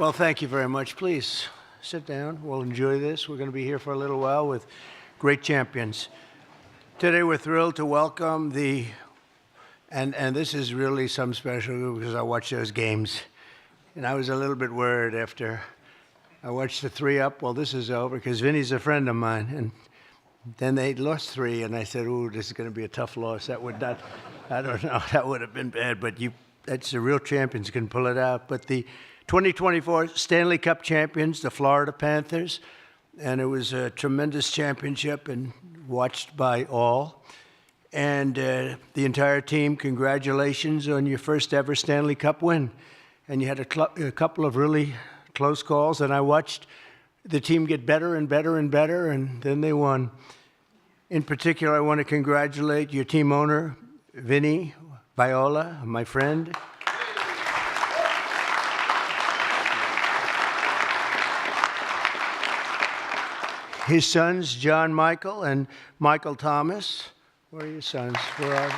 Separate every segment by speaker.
Speaker 1: Well, thank you very much. Please sit down. We'll enjoy this. We're going to be here for a little while with great champions. Today we're thrilled to welcome and this is really something special because I watched those games. And I was a little bit worried after I watched the 3-up. Well, this is over because Vinny's a friend of mine. And then they lost 3, and I said, ooh, this is going to be a tough loss. That would not, I don't know, that would have been bad. But that's the real champions can pull it out. But the 2024 Stanley Cup champions, the Florida Panthers, and it was a tremendous championship and watched by all. And the entire team, congratulations on your first ever Stanley Cup win. And you had a couple of really close calls, and I watched the team get better and better and better, and then they won. In particular, I want to congratulate your team owner, Vinny Viola, my friend. His sons, John Michael and Michael Thomas. Where are your sons? Where are they?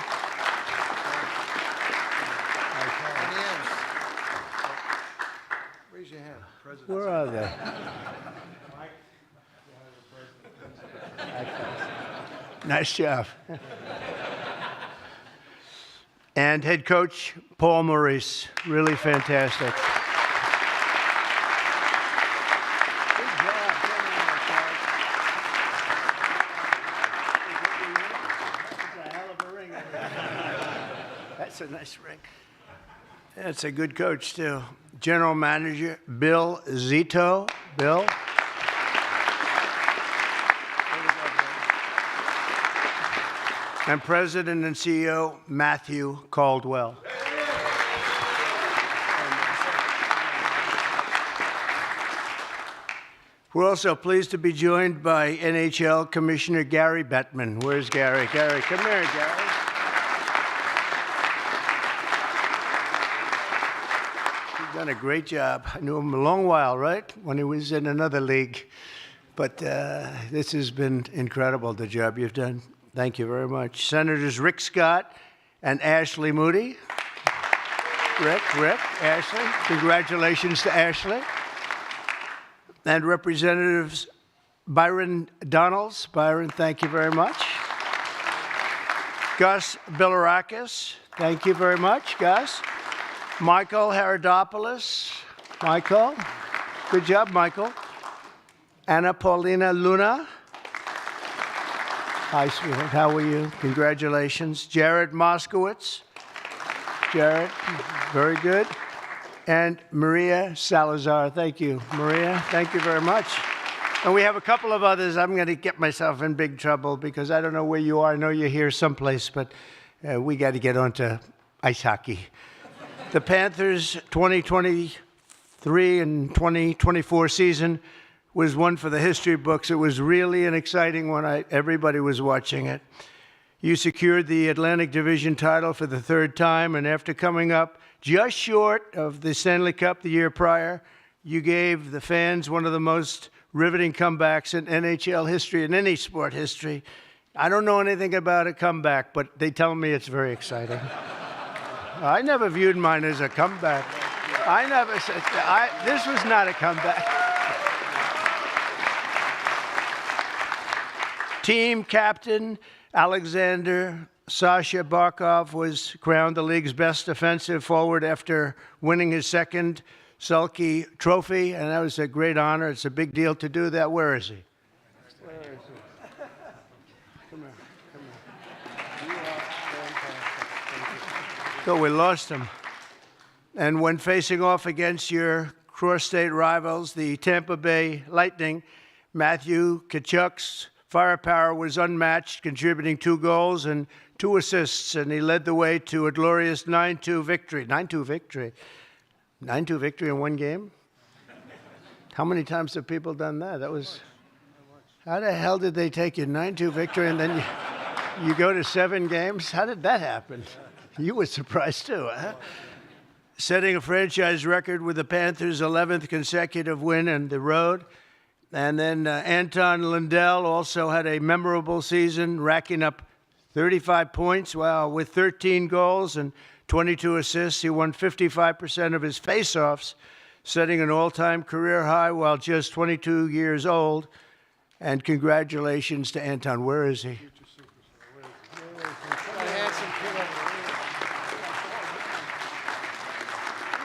Speaker 2: Raise your hand.
Speaker 1: Where are they? Nice job. And head coach Paul Maurice, really fantastic. That's a nice ring. That's a good coach, too. General Manager Bill Zito. Bill. And President and CEO Matthew Caldwell. We're also pleased to be joined by NHL Commissioner Gary Bettman. Where's Gary? Gary, come here, Gary. Done a great job. I knew him a long while, right? When he was in another league. But this has been incredible, the job you've done. Thank you very much. Senators Rick Scott and Ashley Moody. Rick, Ashley. Congratulations to Ashley. And Representatives Byron Donalds. Byron, thank you very much. Gus Bilirakis. Thank you very much, Gus. Michael Herodopoulos. Michael. Good job, Michael. Anna Paulina Luna. Hi, sweetheart. How are you? Congratulations. Jared Moskowitz. Jared, very good. And Maria Salazar. Thank you, Maria. Thank you very much. And we have a couple of others. I'm going to get myself in big trouble because I don't know where you are. I know you're here someplace, but we got to get on to ice hockey. The Panthers' 2023 and 2024 season was one for the history books. It was really an exciting one. Everybody was watching it. You secured the Atlantic Division title for the 3rd time, and after coming up just short of the Stanley Cup the year prior, you gave the fans one of the most riveting comebacks in NHL history, in any sport history. I don't know anything about a comeback, but they tell me it's very exciting. I never viewed mine as a comeback. I never said this was not a comeback. Team captain Alexander Sasha Barkov was crowned the league's best defensive forward after winning his 2nd Selke Trophy, and that was a great honor. It's a big deal to do that. Where is he? Where is he? Come here. You are fantastic. So we lost him. And when facing off against your cross-state rivals, the Tampa Bay Lightning, Matthew Tkachuk's firepower was unmatched, contributing 2 goals and 2 assists, and he led the way to a glorious 9-2 victory. 9-2 victory. 9-2 victory in one game? How many times have people done that? That was... How the hell did they take you 9-2 victory and then you go to 7 games? How did that happen? You were surprised too, huh? Setting a franchise record with the Panthers' 11th consecutive win on the road. And then Anton Lundell also had a memorable season, racking up 35 points, with 13 goals and 22 assists. He won 55% of his faceoffs, setting an all-time career high while just 22 years old. And congratulations to Anton. Where is he?
Speaker 2: What a handsome kid over there.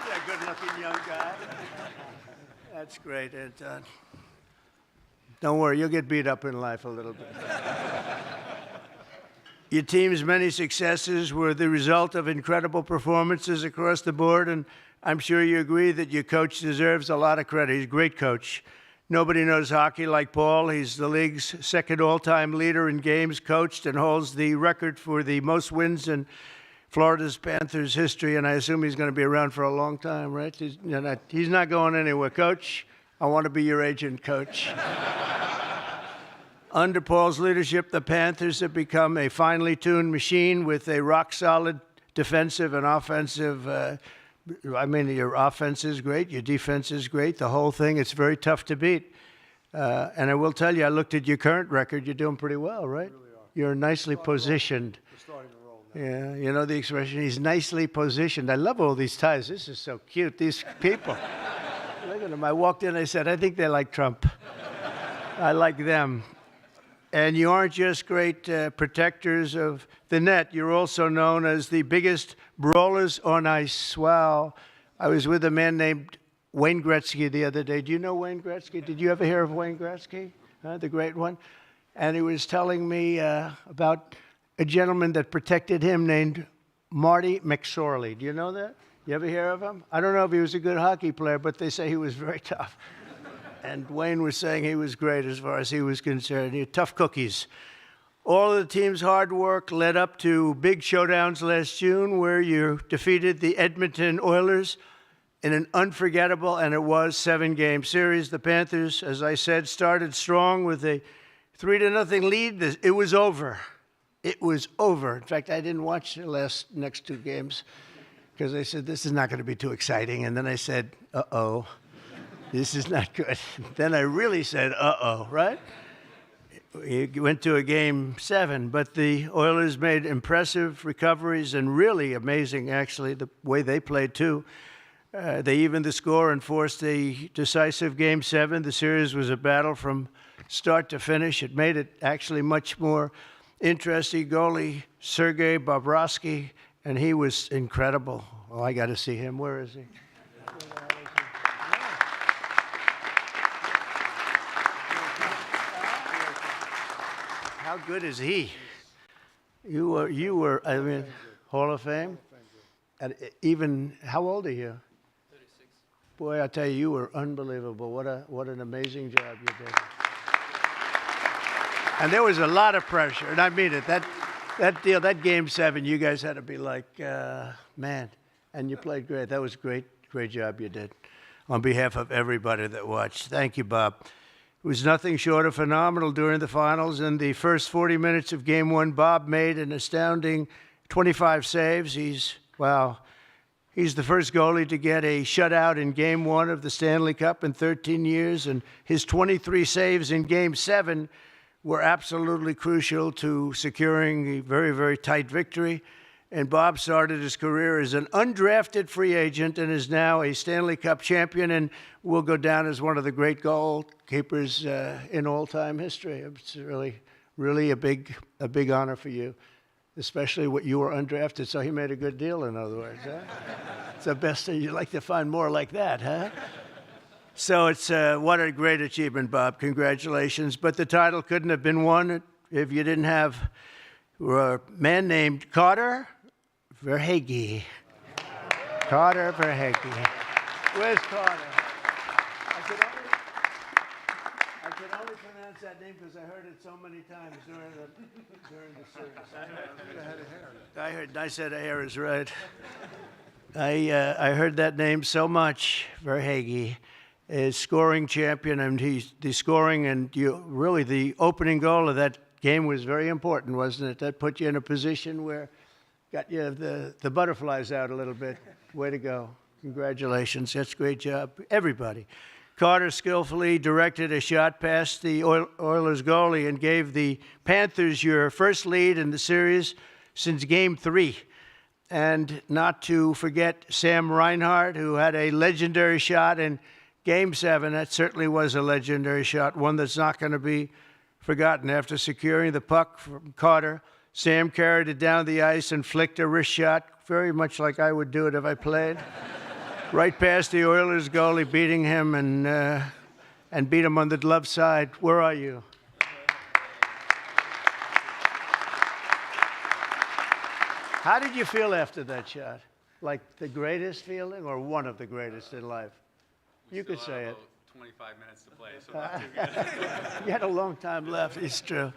Speaker 1: He's a good-looking young guy. That's great, Anton. Don't worry, you'll get beat up in life a little bit. Your team's many successes were the result of incredible performances across the board, and I'm sure you agree that your coach deserves a lot of credit. He's a great coach. Nobody knows hockey like Paul. He's the league's second all-time leader in games coached and holds the record for the most wins in Florida's Panthers history, and I assume he's going to be around for a long time, right? He's not going anywhere. Coach, I want to be your agent, Coach. Under Paul's leadership, the Panthers have become a finely tuned machine with a rock-solid defensive and offensive your offense is great, your defense is great, the whole thing, it's very tough to beat. And I will tell you, I looked at your current record, you're doing pretty well, right?
Speaker 2: We really are.
Speaker 1: You're nicely positioned.
Speaker 2: We're starting to roll now.
Speaker 1: Yeah, you know the expression, he's nicely positioned. I love all these ties. This is so cute, these people. Look at them. I walked in, I said, I think they like Trump. I like them. And you aren't just great protectors of the net. You're also known as the biggest brawlers on ice. Wow. I was with a man named Wayne Gretzky the other day. Do you know Wayne Gretzky? Did you ever hear of Wayne Gretzky? The great one? And he was telling me about a gentleman that protected him named Marty McSorley. Do you know that? You ever hear of him? I don't know if he was a good hockey player, but they say he was very tough. And Wayne was saying he was great as far as he was concerned. He had tough cookies. All of the team's hard work led up to big showdowns last June where you defeated the Edmonton Oilers in an unforgettable, and it was, 7-game series. The Panthers, as I said, started strong with a 3-0 lead. It was over. It was over. In fact, I didn't watch the next 2 games because I said, this is not going to be too exciting. And then I said, uh-oh. This is not good. Then I really said, uh-oh, right? We went to a game 7, but the Oilers made impressive recoveries and really amazing, actually, the way they played, too. They evened the score and forced a decisive game 7. The series was a battle from start to finish. It made it actually much more interesting. Goalie Sergei Bobrovsky, and he was incredible. Oh, I got to see him. Where is he? How good is he? You were, I mean, Hall of Fame? And even, how old are you?
Speaker 3: 36.
Speaker 1: Boy, I tell you, you were unbelievable. What an amazing job you did. And there was a lot of pressure, and I mean it. That game 7, you guys had to be like, man, and you played great. That was great job you did. On behalf of everybody that watched, thank you, Bob. It was nothing short of phenomenal during the finals. In the first 40 minutes of Game 1, Bob made an astounding 25 saves. He's the first goalie to get a shutout in Game 1 of the Stanley Cup in 13 years, and his 23 saves in Game 7 were absolutely crucial to securing a very, very tight victory. And Bob started his career as an undrafted free agent and is now a Stanley Cup champion and will go down as one of the great goalkeepers in all-time history. It's really a big honor for you, especially what you were undrafted. So he made a good deal, in other words. Huh? It's the best thing. You'd like to find more like that, huh? So it's what a great achievement, Bob. Congratulations. But the title couldn't have been won if you didn't have a man named Carter Verhaeghe. Carter Verhaeghe. Where's Carter? I could only pronounce that name because I heard it so many times during the service. I said hair is right. I heard that name so much, Verhaeghe, is scoring champion, and he's the scoring, and really the opening goal of that game was very important, wasn't it? That put you in a position where got you the butterflies out a little bit. Way to go. Congratulations. That's a great job. Everybody. Carter skillfully directed a shot past the Oilers goalie and gave the Panthers your first lead in the series since Game 3. And not to forget Sam Reinhart, who had a legendary shot in Game 7. That certainly was a legendary shot, one that's not going to be forgotten. After securing the puck from Carter, Sam carried it down the ice and flicked a wrist shot, very much like I would do it if I played, right past the Oilers goalie, beating him and beat him on the glove side. Where are you? How did you feel after that shot? Like the greatest feeling or one of the greatest in life? You could say it.
Speaker 3: 25 minutes to play, so not too good.
Speaker 1: You had a long time left. It's true.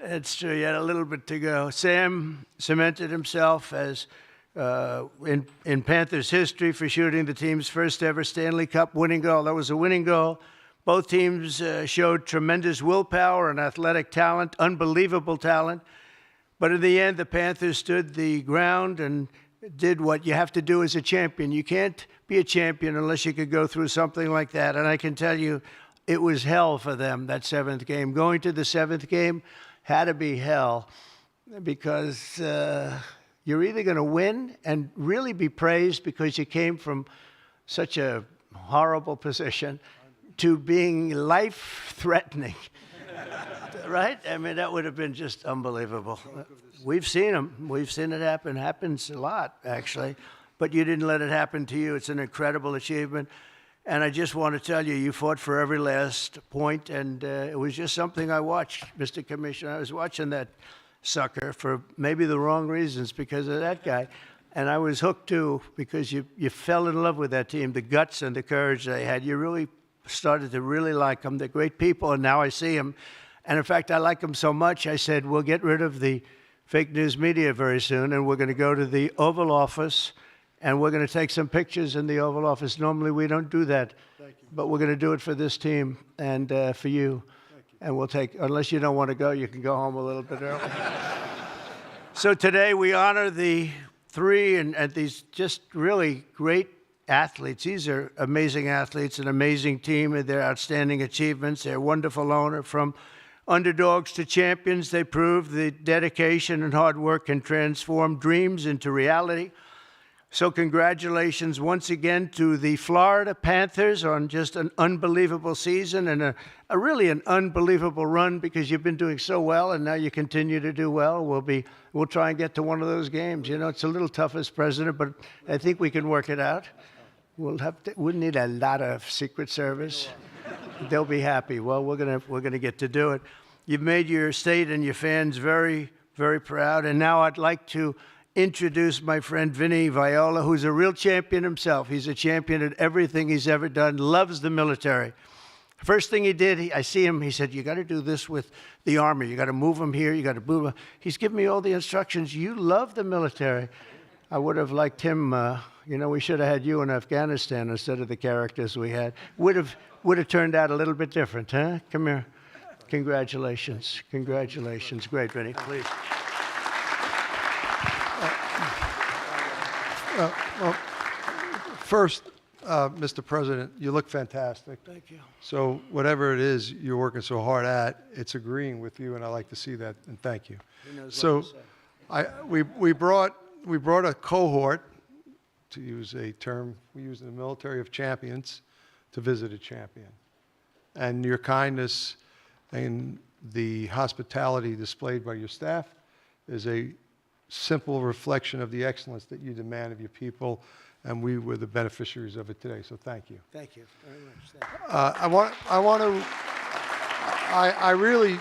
Speaker 1: It's true. You had a little bit to go. Sam cemented himself as in Panthers history for shooting the team's first ever Stanley Cup winning goal. That was a winning goal. Both teams showed tremendous willpower and athletic talent, unbelievable talent. But in the end, the Panthers stood the ground and did what you have to do as a champion. You can't be a champion unless you could go through something like that. And I can tell you, it was hell for them, that 7th game. Going to the 7th game had to be hell because you're either going to win and really be praised because you came from such a horrible position to being life-threatening. Right? I mean, that would have been just unbelievable. We've seen them. We've seen it happen. Happens a lot, actually. But you didn't let it happen to you. It's an incredible achievement. And I just want to tell you, you fought for every last point, and it was just something I watched, Mr. Commissioner. I was watching that sucker for maybe the wrong reasons because of that guy. And I was hooked, too, because you fell in love with that team, the guts and the courage they had. You really started to really like them. They're great people, and now I see them. And in fact, I like them so much, I said, we'll get rid of the fake news media very soon, and we're going to go to the Oval Office, and we're going to take some pictures in the Oval Office. Normally, we don't do that, but we're going to do it for this team and for you. And we'll take, unless you don't want to go, you can go home a little bit early. So today, we honor the three and these just really great athletes. These are amazing athletes, an amazing team, and their outstanding achievements, their wonderful owner. From underdogs to champions, they proved the dedication and hard work can transform dreams into reality. So congratulations once again to the Florida Panthers on just an unbelievable season and a really an unbelievable run because you've been doing so well and now you continue to do well. We'll try and get to one of those games. You know, it's a little tough as president, but I think we can work it out. We'll need a lot of Secret Service. They'll be happy. Well, we're gonna get to do it. You've made your state and your fans very, very proud. And now I'd like to introduce my friend Vinny Viola, who's a real champion himself. He's a champion at everything he's ever done, loves the military. First thing he did, I see him, he said, you got to do this with the Army. You got to move them here. You got to move them. He's given me all the instructions. You love the military. I would have liked him, you know, we should have had you in Afghanistan instead of the characters we had. Would have turned out a little bit different, huh? Come here. Congratulations. Congratulations. Great, Vinny. Please.
Speaker 2: Well, first, Mr. President, you look fantastic.
Speaker 1: Thank you.
Speaker 2: So whatever it is you're working so hard at, it's agreeing with you, and I like to see that, and thank you. So we brought a cohort, to use a term we use in the military, of champions to visit a champion. And your kindness and the hospitality displayed by your staff is a simple reflection of the excellence that you demand of your people, and we were the beneficiaries of it today. So thank you.
Speaker 1: Thank you very much. Thank you.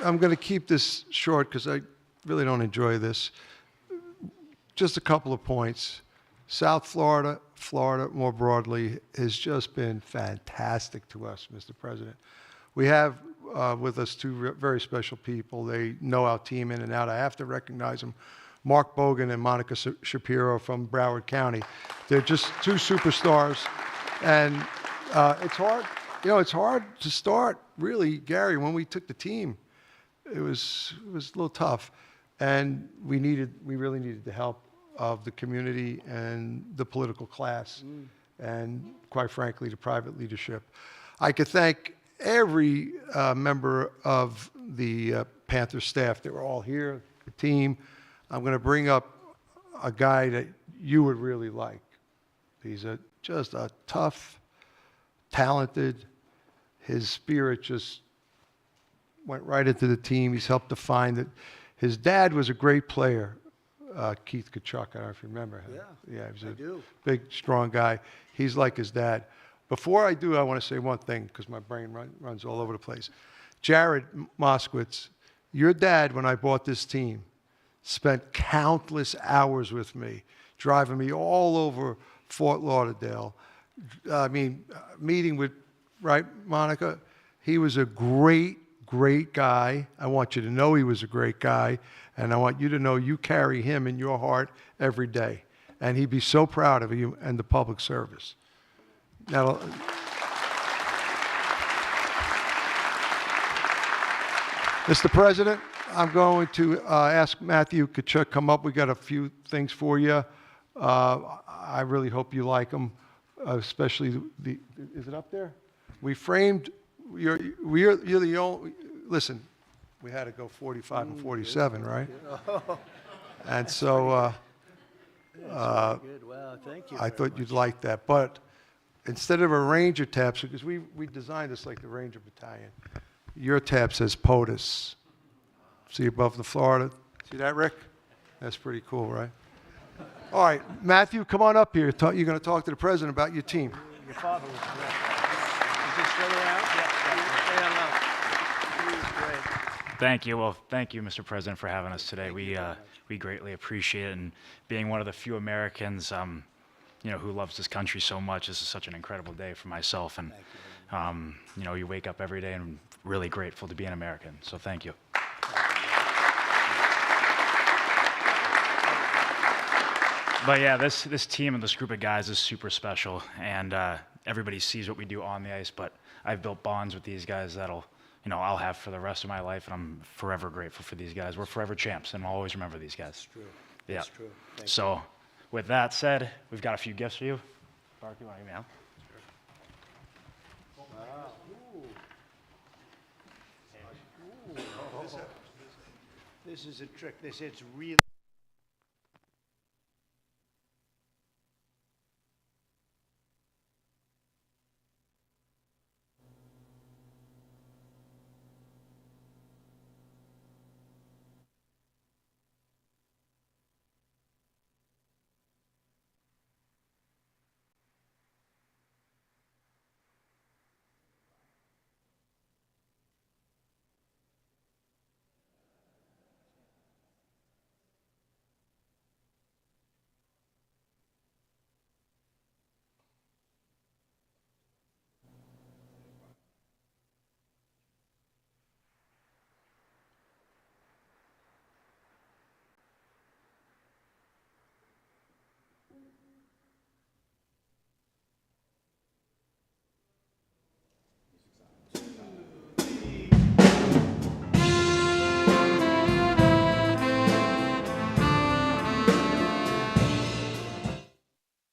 Speaker 2: I'm going to keep this short because I really don't enjoy this. Just a couple of points. South Florida, Florida more broadly, has just been fantastic to us, Mr. President. We have with us two very special people. They know our team in and out. I have to recognize them. Mark Bogan and Monica Shapiro from Broward County. They're just two superstars. And it's hard, you know, it's hard to start, really, Gary. When we took the team, it was a little tough. And we really needed the help of the community and the political class and, quite frankly, the private leadership. I could thank every member of the Panther staff. They were all here, the team. I'm going to bring up a guy that you would really like. He's just a tough, talented. His spirit just went right into the team. He's helped define it. His dad was a great player, Keith Kachuk. I don't know if you remember him. Yeah, he was a big, strong guy. He's like his dad. Before I do, I want to say one thing because my brain runs all over the place. Jared Moskowitz, your dad, when I bought this team, spent countless hours with me, driving me all over Fort Lauderdale. I mean, meeting with, right, Monica? He was a great, great guy. I want you to know he was a great guy, and I want you to know you carry him in your heart every day. And he'd be so proud of you and the public service. Now, Mr. President, I'm going to ask Matthew Kachuk come up. We got a few things for you. I really hope you like them, especially the. Is it up there? We framed. You're the only. Listen, we had to go 45 and 47, right? And so.
Speaker 1: Good. Wow, thank you.
Speaker 2: I thought you'd like that, but instead of a Ranger tab, because we designed this like the Ranger Battalion, your tab says POTUS. See above the Florida? See that, Rick? That's pretty cool, right? All right, Matthew, come on up here. You're going to talk to the president about your team.
Speaker 1: Your father was correct. Is this still around? Yeah. Say hello. He was great.
Speaker 4: Thank you. Well, thank you, Mr. President, for having us today. We greatly appreciate it, and being one of the few Americans, who loves this country so much. This is such an incredible day for myself, and you wake up every day and I'm really grateful to be an American. So thank you. But yeah, this team and this group of guys is super special, and everybody sees what we do on the ice. But I've built bonds with these guys that'll. I'll have for the rest of my life, and I'm forever grateful for these guys. We're forever champs, and I'll always remember these guys.
Speaker 1: That's true.
Speaker 4: Yeah.
Speaker 1: That's true. Thank
Speaker 4: So, with that said, we've got a few gifts for you. Bark, you want to give me out?
Speaker 1: This is a trick. It's real.